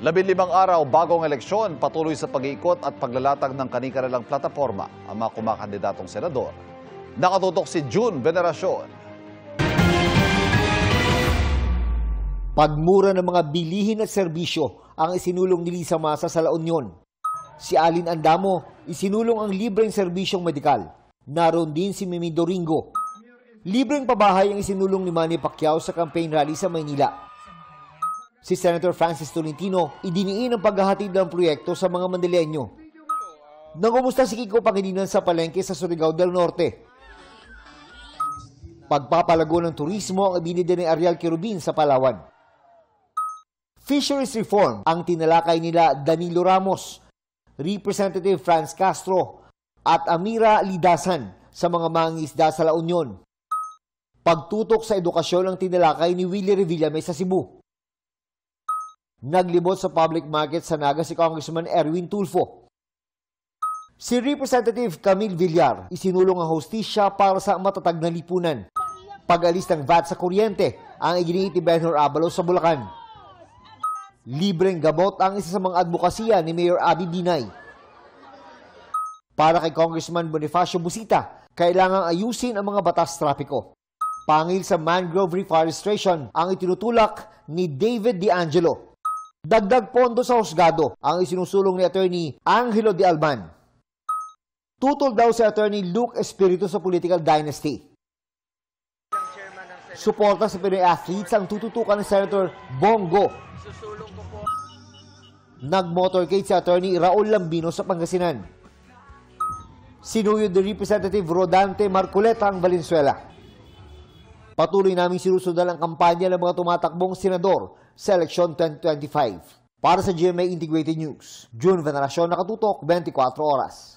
15 araw bagong eleksyon, patuloy sa pag-iikot at paglalatag ng kani-kanilang plataporma ang mga kumakandidatong senador. Nakatutok si June Veneracion. Pagmura ng mga bilihin at serbisyo ang isinulong ni Lisa Masa sa La Union. Si Alin Andamo, isinulong ang libreng serbisyong medikal. Naroon din si Mimi Doringo. Libreng pabahay ang isinulong ni Manny Pacquiao sa campaign rally sa Maynila. Si Senator Francis Tolentino, idiniin ang paghahatid ng proyekto sa mga Mandileño. Nangumusta si Kiko Pangilinan sa palengke sa Surigao del Norte. Pagpapalago ng turismo ang ibinida ni Ariel Querubin sa Palawan. Fisheries reform ang tinalakay nila Danilo Ramos, Representative Franz Castro at Amira Lidasan sa mga mangingisda sa La Union. Pagtutok sa edukasyon ang tinalakay ni Willie Revillame sa Cebu. Naglibot sa public market sa Naga si Congressman Erwin Tulfo. Si Representative Camille Villar isinulong ang hostisya para sa matatag na lipunan. Pag-alis ng VAT sa kuryente ang iginiit ni Benhur Abalos sa Bulacan. Libreng gamot ang isa sa mga advokasya ni Mayor Abby Binay. Para kay Congressman Bonifacio Busita, kailangang ayusin ang mga batas trapiko. Pangil sa mangrove reforestation ang itinutulak ni David D'Angelo. Dagdag pondo sa husgado ang isinusulong ni Attorney Angelo de Alban. Tutol daw si Attorney Luke Espiritu sa political dynasty. Suporta sa Pinoy athletes ang tututukan ni Senator Bongo. Nag-motorcade si Attorney Raul Lambino sa Pangasinan. Sinuyod ni Representative Rodante Marcoleta ang Valenzuela. Patuloy naming sinusundan ang kampanya ng mga tumatakbong senador sa eleksyon 2025. Para sa GMA Integrated News, June Veneracion, nakatutok 24 oras.